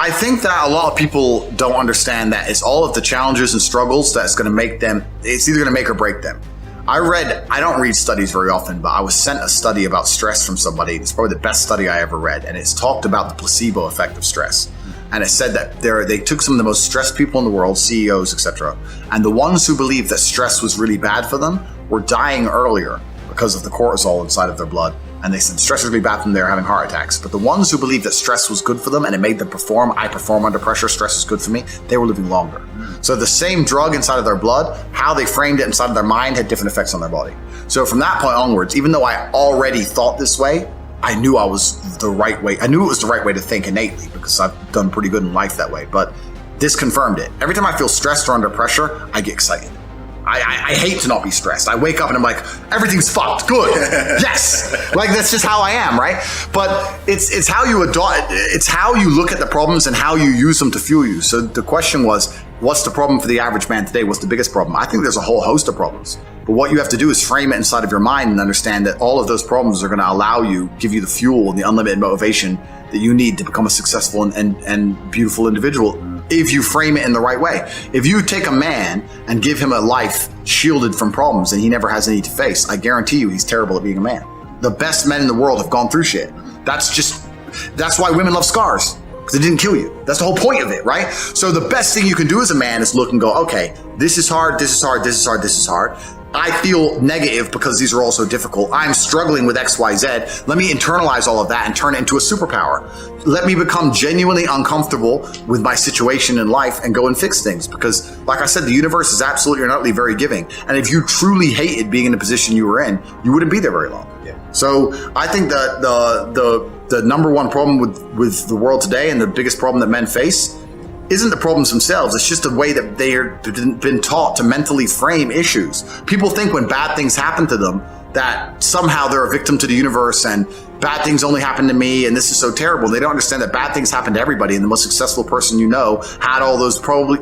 I think that a lot of people don't understand that it's all of the challenges and struggles that's going to make them, it's either going to make or break them. I don't read studies very often, but I was sent a study about stress from somebody. It's probably the best study I ever read. And it's talked about the placebo effect of stress. And it said that they took some of the most stressed people in the world, CEOs, etc. And the ones who believed that stress was really bad for them were dying earlier because of the cortisol inside of their blood. And they said stress was really bad for them, they were having heart attacks. But the ones who believed that stress was good for them and it made them perform, I perform under pressure, stress is good for me, they were living longer. So the same drug inside of their blood, how they framed it inside of their mind had different effects on their body. So from that point onwards, even though I already thought this way, I knew I was the right way. I knew it was the right way to think innately because I've done pretty good in life that way. But this confirmed it. Every time I feel stressed or under pressure, I get excited. I hate to not be stressed. I wake up and I'm like, everything's fucked. Good. Yes. Like that's just how I am, right? But it's how you adopt. It's how you look at the problems and how you use them to fuel you. So the question was, what's the problem for the average man today? What's the biggest problem? I think there's a whole host of problems. But what you have to do is frame it inside of your mind and understand that all of those problems are going to allow you, give you the fuel and the unlimited motivation that you need to become a successful and beautiful individual if you frame it in the right way. If you take a man and give him a life shielded from problems and he never has any to face, I guarantee you he's terrible at being a man. The best men in the world have gone through shit. That's why women love scars. Because it didn't kill you. That's the whole point of it, right? So the best thing you can do as a man is look and go, okay, this is hard, this is hard, this is hard, this is hard. I feel negative because these are all so difficult. I'm struggling with X, Y, Z. Let me internalize all of that and turn it into a superpower. Let me become genuinely uncomfortable with my situation in life and go and fix things. Because like I said, the universe is absolutely and utterly very giving. And if you truly hated being in the position you were in, you wouldn't be there very long. Yeah. So I think that the number one problem with the world today and the biggest problem that men face isn't the problems themselves. It's just the way that they've been taught to mentally frame issues. People think when bad things happen to them that somehow they're a victim to the universe and bad things only happen to me and this is so terrible. They don't understand that bad things happen to everybody, and the most successful person you know had all those, probably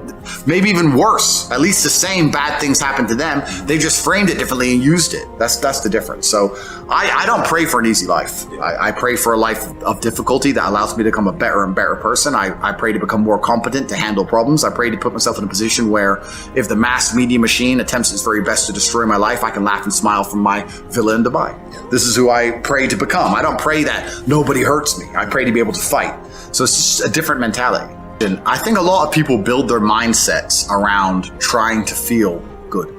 maybe even worse, at least the same bad things happened to them. They just framed it differently and used it. That's the difference. So I don't pray for an easy life. I pray for a life of difficulty that allows me to become a better and better person. I pray to become more competent to handle problems. I pray to put myself in a position where if the mass media machine attempts its very best to destroy my life, I can laugh and smile from my villa in Dubai. This is who I pray to become. I don't pray that nobody hurts me. I pray to be able to fight. So it's just a different mentality. And I think a lot of people build their mindsets around trying to feel good.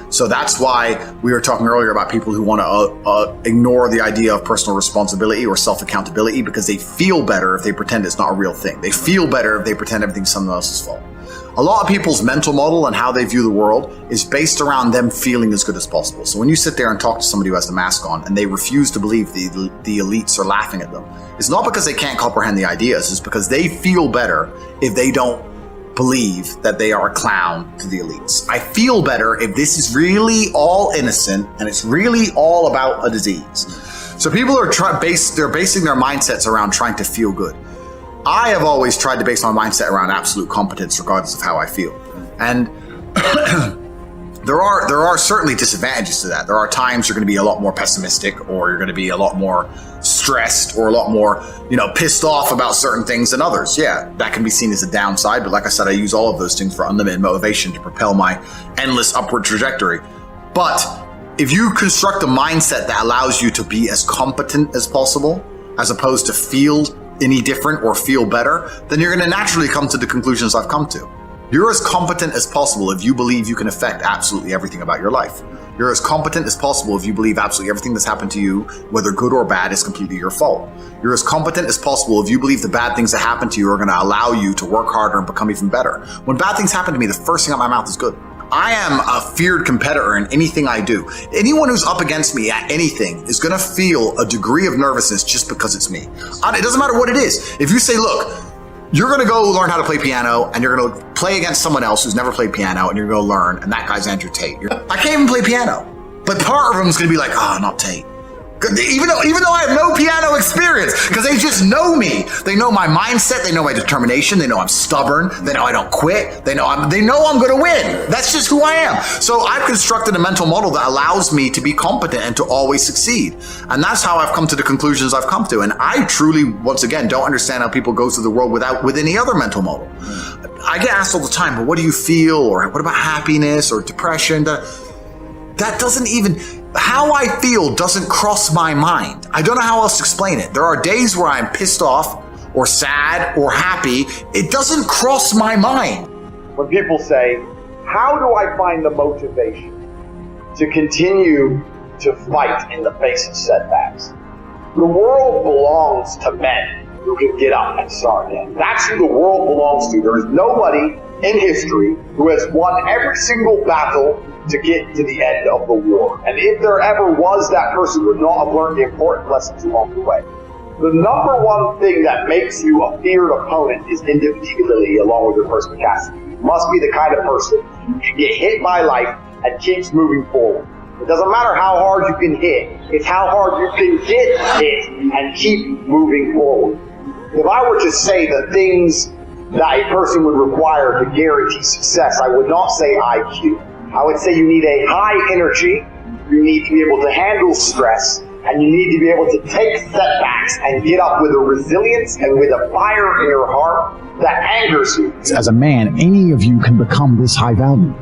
So that's why we were talking earlier about people who want to ignore the idea of personal responsibility or self-accountability because they feel better if they pretend it's not a real thing. They feel better if they pretend everything's someone else's fault. A lot of people's mental model and how they view the world is based around them feeling as good as possible. So when you sit there and talk to somebody who has the mask on and they refuse to believe the elites are laughing at them, it's not because they can't comprehend the ideas, it's because they feel better if they don't believe that they are a clown to the elites. I feel better if this is really all innocent and it's really all about a disease. So people are basing their mindsets around trying to feel good. I have always tried to base my mindset around absolute competence regardless of how I feel. And there are certainly disadvantages to that. There are times you're going to be a lot more pessimistic, or you're going to be a lot more stressed, or a lot more, pissed off about certain things than others. Yeah, that can be seen as a downside. But like I said, I use all of those things for unlimited motivation to propel my endless upward trajectory. But if you construct a mindset that allows you to be as competent as possible, as opposed to feel any different or feel better, then you're going to naturally come to the conclusions I've come to. You're as competent as possible if you believe you can affect absolutely everything about your life. You're as competent as possible if you believe absolutely everything that's happened to you, whether good or bad, is completely your fault. You're as competent as possible if you believe the bad things that happen to you are going to allow you to work harder and become even better. When bad things happen to me, the first thing out of my mouth is good. I am a feared competitor in anything I do. Anyone who's up against me at anything is going to feel a degree of nervousness just because it's me. It doesn't matter what it is. If you say, look, you're going to go learn how to play piano and you're going to play against someone else who's never played piano and you're going to learn, and that guy's Andrew Tate. I can't even play piano. But part of him is going to be like, not Tate. Even though I have no piano experience, because they just know me. They know my mindset. They know my determination. They know I'm stubborn. They know I don't quit. They know I'm going to win. That's just who I am. So I've constructed a mental model that allows me to be competent and to always succeed. And that's how I've come to the conclusions I've come to. And I truly, once again, don't understand how people go through the world with any other mental model. I get asked all the time, but what do you feel? Or what about happiness or depression? That doesn't even, how I feel doesn't cross my mind. I don't know how else to explain it. There are days where I'm pissed off or sad or happy. It doesn't cross my mind. When people say, how do I find the motivation to continue to fight in the face of setbacks? The world belongs to men who can get up and start again. That's who the world belongs to. There is nobody in history who has won every single battle to get to the end of the war. And if there ever was, that person would not have learned the important lessons along the way. The number one thing that makes you a feared opponent is indefatigability along with your perspicacity. You must be the kind of person who can get hit by life and keeps moving forward. It doesn't matter how hard you can hit, it's how hard you can get hit and keep moving forward. If I were to say the things that a person would require to guarantee success, I would not say IQ. I would say you need a high energy, you need to be able to handle stress, and you need to be able to take setbacks and get up with a resilience and with a fire in your heart that angers you. As a man, any of you can become this high value.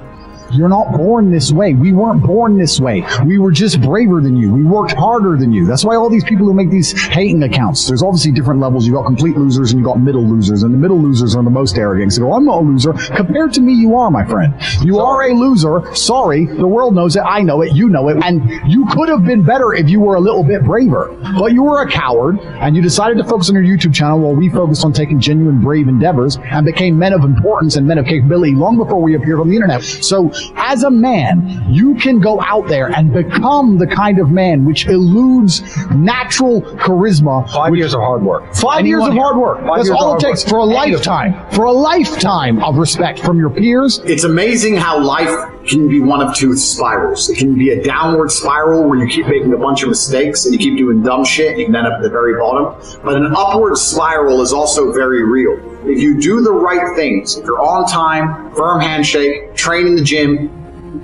You're not born this way. We weren't born this way. We were just braver than you. We worked harder than you. That's why all these people who make these hating accounts, there's obviously different levels. You got complete losers and you got middle losers, and the middle losers are the most arrogant. So I'm not a loser. Compared to me, you are, my friend. You are a loser. Sorry. The world knows it. I know it. You know it. And you could have been better if you were a little bit braver. But you were a coward and you decided to focus on your YouTube channel while we focused on taking genuine, brave endeavors and became men of importance and men of capability long before we appeared on the internet. So as a man, you can go out there and become the kind of man which eludes natural charisma. 5 years of hard work. 5 years of hard work. That's all it takes for a lifetime. For a lifetime of respect from your peers. It's amazing how life can be one of two spirals. It can be a downward spiral where you keep making a bunch of mistakes and you keep doing dumb shit and you can end up at the very bottom. But an upward spiral is also very real. If you do the right things, if you're on time, firm handshake, train in the gym,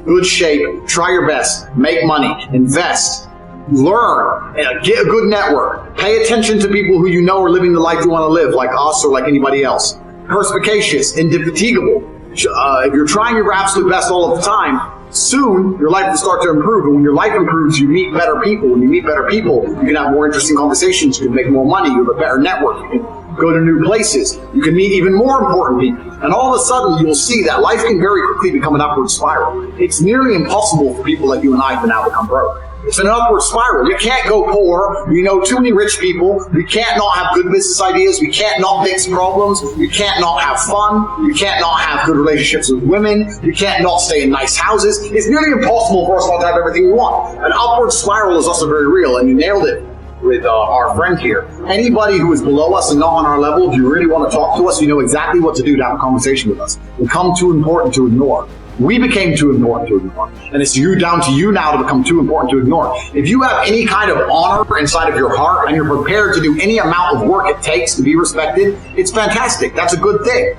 good shape, try your best, make money, invest, learn, get a good network, pay attention to people who you know are living the life you want to live, like us or like anybody else. Perspicacious, indefatigable. If you're trying your absolute best all of the time, soon your life will start to improve. And when your life improves, you meet better people. When you meet better people, you can have more interesting conversations, you can make more money, you have a better network, you can go to new places, you can meet even more important people. And all of a sudden, you'll see that life can very quickly become an upward spiral. It's nearly impossible for people like you and I to now become broke. It's an upward spiral. You can't go poor. We know too many rich people. We can't not have good business ideas. We can't not fix problems. We can't not have fun. You can't not have good relationships with women. You can't not stay in nice houses. It's nearly impossible for us not to have everything we want. An upward spiral is also very real, and you nailed it with our friend here. Anybody who is below us and not on our level, if you really want to talk to us, you know exactly what to do to have a conversation with us. We become too important to ignore. We became too important to ignore. And it's down to you now to become too important to ignore. If you have any kind of honor inside of your heart and you're prepared to do any amount of work it takes to be respected, it's fantastic. That's a good thing.